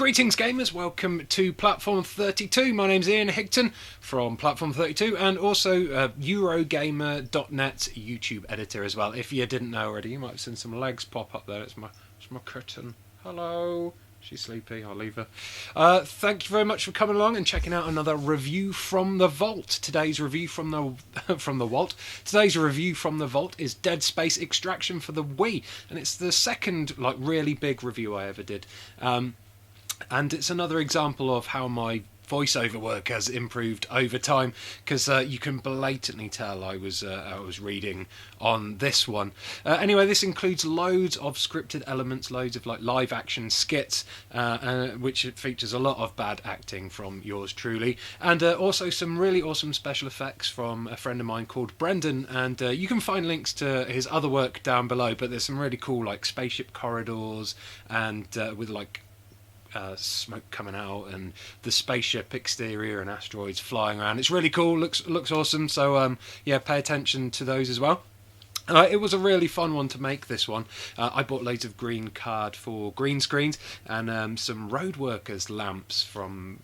Greetings gamers, welcome to Platform 32. My name's Ian Higton from Platform 32 and also Eurogamer.net YouTube editor as well. If you didn't know already, you might have seen some legs pop up there. It's my kitten. Hello. She's sleepy, I'll leave her. Thank you very much for coming along and checking out another review from the vault. Today's review from the vault is Dead Space Extraction for the Wii, and it's the second really big review I ever did. And it's another example of how my voiceover work has improved over time, because you can blatantly tell I was reading on this one. Anyway, this includes loads of scripted elements, loads of live action skits, which it features a lot of bad acting from yours truly, and also some really awesome special effects from a friend of mine called Brendan. And you can find links to his other work down below, but there's some really cool spaceship corridors and with smoke coming out and the spaceship exterior and asteroids flying around. It's really cool, looks awesome, so yeah, pay attention to those as well. It was a really fun one to make, this one. I bought loads of green card for green screens and some road workers lamps from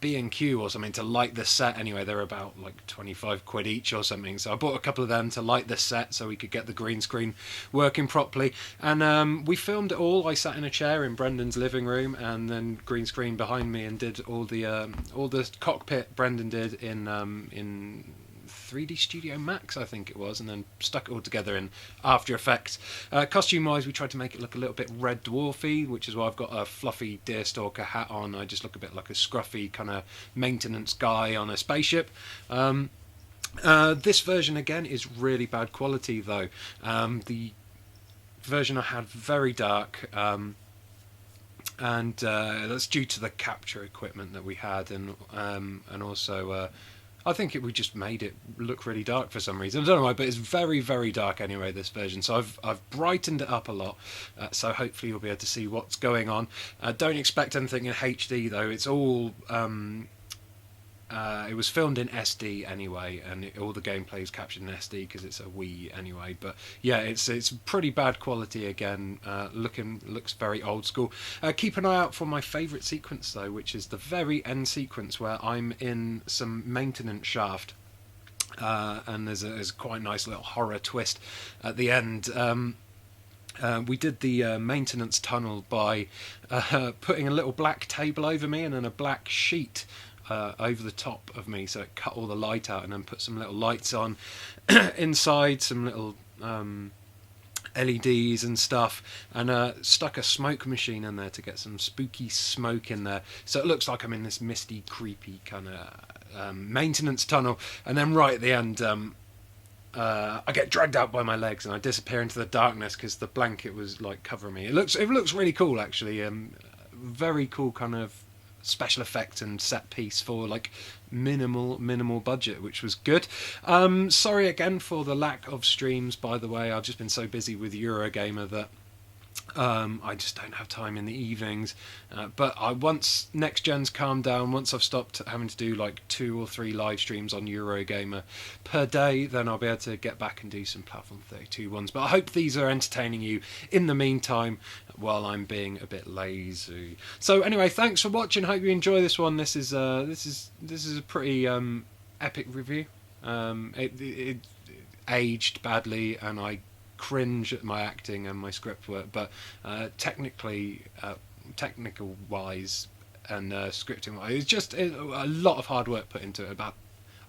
B&Q or something to light the set. Anyway, they're about 25 quid each or something, so I bought a couple of them to light the set so we could get the green screen working properly. And we filmed it all. I sat in a chair in Brendan's living room and then green screen behind me and did all the cockpit Brendan did in 3D Studio Max, I think it was, and then stuck it all together in After Effects. Costume-wise, we tried to make it look a little bit Red Dwarfy, which is why I've got a fluffy Deerstalker hat on. I just look a bit like a scruffy kind of maintenance guy on a spaceship. This version, again, is really bad quality, though. The version I had, very dark, and that's due to the capture equipment that we had, and also I think we just made it look really dark for some reason. I don't know why, but it's very, very dark anyway, this version. So I've brightened it up a lot, so hopefully you'll be able to see what's going on. Don't expect anything in HD though. It's all it was filmed in SD anyway, and all the gameplay is captured in SD because it's a Wii anyway. But yeah, it's pretty bad quality again. Looks very old school. Keep an eye out for my favourite sequence though, which is the very end sequence where I'm in some maintenance shaft. And there's a quite nice little horror twist at the end. We did the maintenance tunnel by putting a little black table over me and then a black sheet over the top of me, so it cut all the light out, and then put some little lights on inside, some little LEDs and stuff, and stuck a smoke machine in there to get some spooky smoke in there, so it looks like I'm in this misty, creepy kind of maintenance tunnel. And then right at the end, I get dragged out by my legs and I disappear into the darkness because the blanket was covering me. It looks really cool, actually. Very cool kind of special effect and set piece for minimal budget, which was good. Sorry again for the lack of streams, by the way. I've just been so busy with Eurogamer that I just don't have time in the evenings, but once next gen's calmed down, once I've stopped having to do 2 or 3 live streams on Eurogamer per day, then I'll be able to get back and do some Platform 32 ones. But I hope these are entertaining you in the meantime while I'm being a bit lazy. So anyway, thanks for watching. Hope you enjoy this one. This is a pretty epic review. It aged badly and I cringe at my acting and my script work, but technical wise and scripting wise, it's just a lot of hard work put into it. I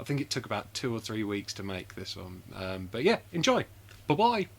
think it took about 2 or 3 weeks to make this one, but yeah, enjoy. Bye bye.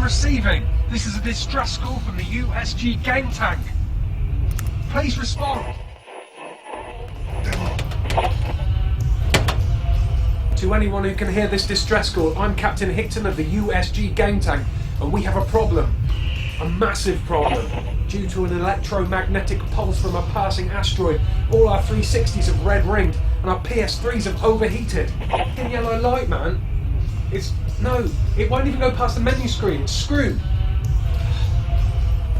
Receiving. This is a distress call from the USG game tank. Please respond. To anyone who can hear this distress call, I'm Captain Higton of the USG game tank. and we have a problem. A massive problem. Due to an electromagnetic pulse from a passing asteroid, all our 360s have red ringed and our PS3s have overheated. In yellow light, man. No, it won't even go past the menu screen. It's screwed.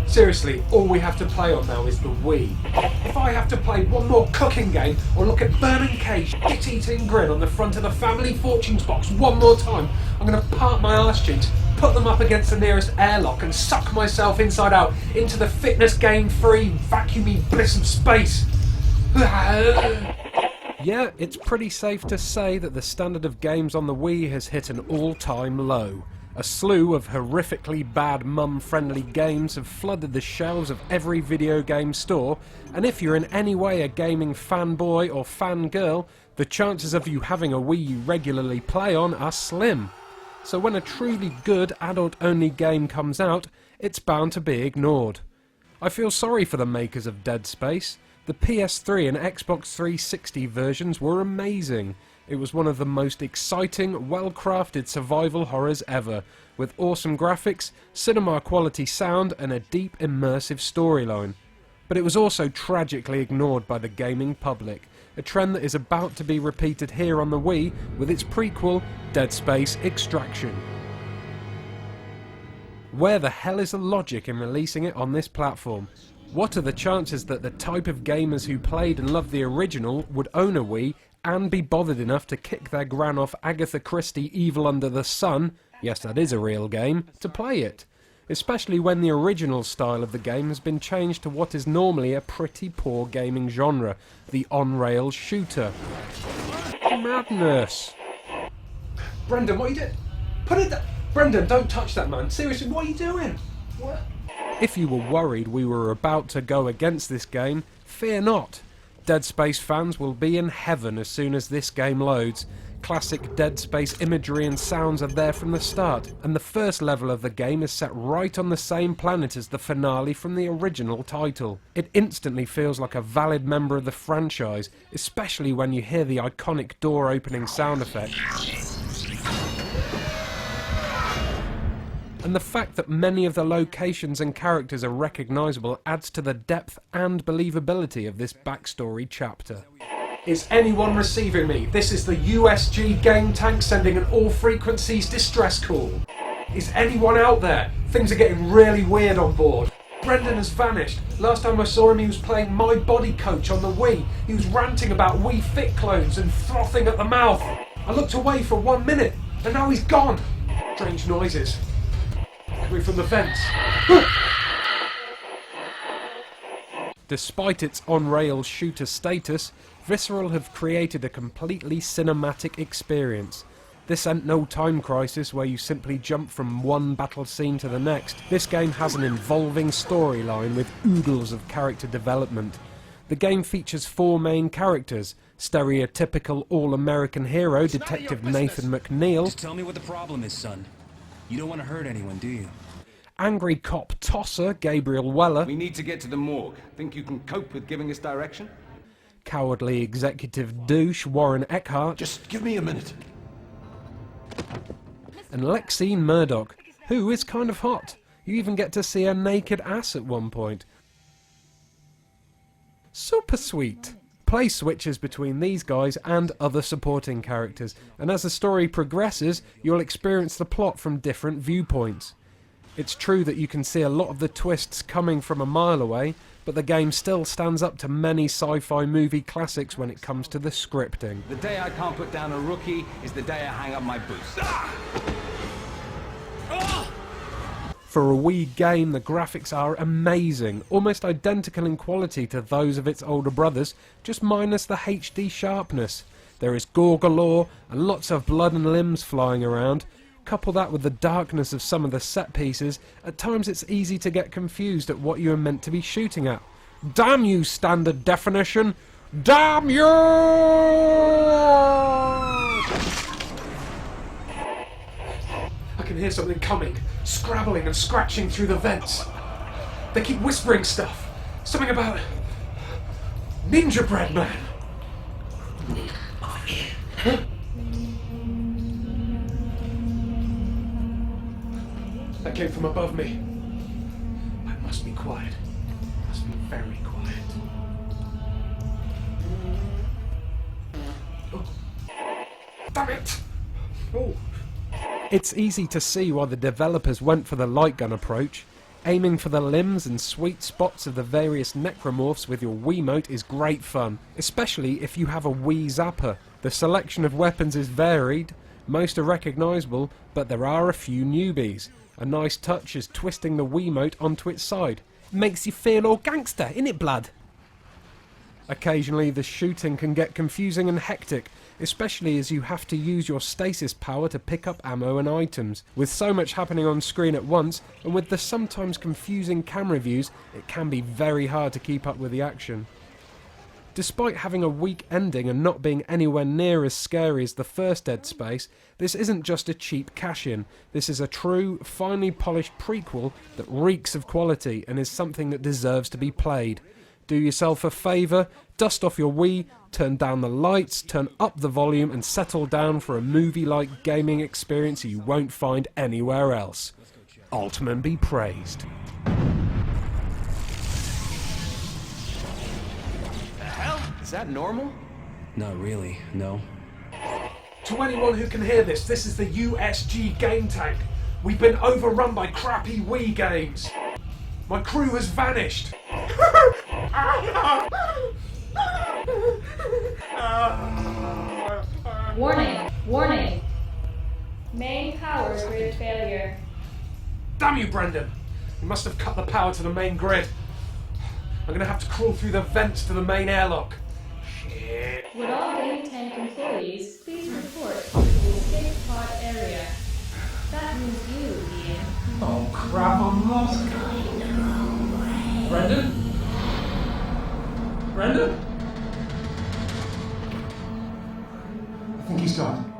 Seriously, all we have to play on now is the Wii. If I have to play one more cooking game or look at Vernon Kay's shit-eating grin on the front of the Family Fortunes box one more time, I'm going to part my arse cheeks, put them up against the nearest airlock and suck myself inside out into the fitness game-free, vacuumy bliss of space. Yeah, it's pretty safe to say that the standard of games on the Wii has hit an all-time low. A slew of horrifically bad mum-friendly games have flooded the shelves of every video game store, and if you're in any way a gaming fanboy or fangirl, the chances of you having a Wii you regularly play on are slim. So when a truly good adult-only game comes out, it's bound to be ignored. I feel sorry for the makers of Dead Space. The PS3 and Xbox 360 versions were amazing. It was one of the most exciting, well-crafted survival horrors ever, with awesome graphics, cinema-quality sound and a deep, immersive storyline. But it was also tragically ignored by the gaming public, a trend that is about to be repeated here on the Wii with its prequel, Dead Space Extraction. Where the hell is the logic in releasing it on this platform? What are the chances that the type of gamers who played and loved the original would own a Wii and be bothered enough to kick their gran off Agatha Christie Evil Under the Sun, yes that is a real game, to play it? Especially when the original style of the game has been changed to what is normally a pretty poor gaming genre, the on-rails shooter. Madness! Brendan, what are you doing? Put it down! Brendan, don't touch that, man. Seriously, what are you doing? What? If you were worried we were about to go against this game, fear not. Dead Space fans will be in heaven as soon as this game loads. Classic Dead Space imagery and sounds are there from the start, and the first level of the game is set right on the same planet as the finale from the original title. It instantly feels like a valid member of the franchise, especially when you hear the iconic door opening sound effect. And the fact that many of the locations and characters are recognisable adds to the depth and believability of this backstory chapter. Is anyone receiving me? This is the USG game tank sending an all frequencies distress call. Is anyone out there? Things are getting really weird on board. Brendan has vanished. Last time I saw him he was playing My Body Coach on the Wii. He was ranting about Wii Fit clones and frothing at the mouth. I looked away for 1 minute and now he's gone. Strange noises. Coming from the vents. Despite its on-rails shooter status, Visceral have created a completely cinematic experience. This ain't no Time Crisis where you simply jump from one battle scene to the next. This game has an involving storyline with oodles of character development. The game features 4 main characters: stereotypical all-American hero Detective Nathan McNeil. Just tell me what the problem is, son. You don't want to hurt anyone, do you? Angry cop tosser Gabriel Weller. We need to get to the morgue. Think you can cope with giving us direction? Cowardly executive douche Warren Eckhart. Just give me a minute. And Lexine Murdoch, who is kind of hot. You even get to see her naked ass at one point. Super sweet. Play switches between these guys and other supporting characters, and as the story progresses, you'll experience the plot from different viewpoints. It's true that you can see a lot of the twists coming from a mile away, but the game still stands up to many sci-fi movie classics when it comes to the scripting. The day I can't put down a rookie is the day I hang up my boots. For a Wii game, the graphics are amazing, almost identical in quality to those of its older brothers, just minus the HD sharpness. There is gore galore and lots of blood and limbs flying around. Couple that with the darkness of some of the set pieces, at times it's easy to get confused at what you are meant to be shooting at. Damn you, standard definition! Damn you! I can hear something coming, scrabbling and scratching through the vents. They keep whispering stuff. Something about Ninja Bread Man. Huh? That came from above me. I must be quiet. Must be very quiet. Oh. Damn it! Oh. It's easy to see why the developers went for the light gun approach. Aiming for the limbs and sweet spots of the various necromorphs with your Wiimote is great fun, especially if you have a Wii Zapper. The selection of weapons is varied, most are recognisable, but there are a few newbies. A nice touch is twisting the Wiimote onto its side. Makes you feel all gangster, innit blood? Occasionally the shooting can get confusing and hectic, especially as you have to use your stasis power to pick up ammo and items. With so much happening on screen at once, and with the sometimes confusing camera views, it can be very hard to keep up with the action. Despite having a weak ending and not being anywhere near as scary as the first Dead Space, this isn't just a cheap cash-in. This is a true, finely polished prequel that reeks of quality and is something that deserves to be played. Do yourself a favour, dust off your Wii, turn down the lights, turn up the volume and settle down for a movie-like gaming experience you won't find anywhere else. Altman be praised. The hell? Is that normal? Not really, no. To anyone who can hear this, this is the USG Game Tank. We've been overrun by crappy Wii games. My crew has vanished. Warning! Warning! Main power grid failure. Damn you, Brendan! You must have cut the power to the main grid. I'm gonna have to crawl through the vents to the main airlock. Shit. Would all Game Tank employees please report to the safe pod area? That means you, Ian. Oh crap, I'm lost. Brendan? Brendan? I think he's gone.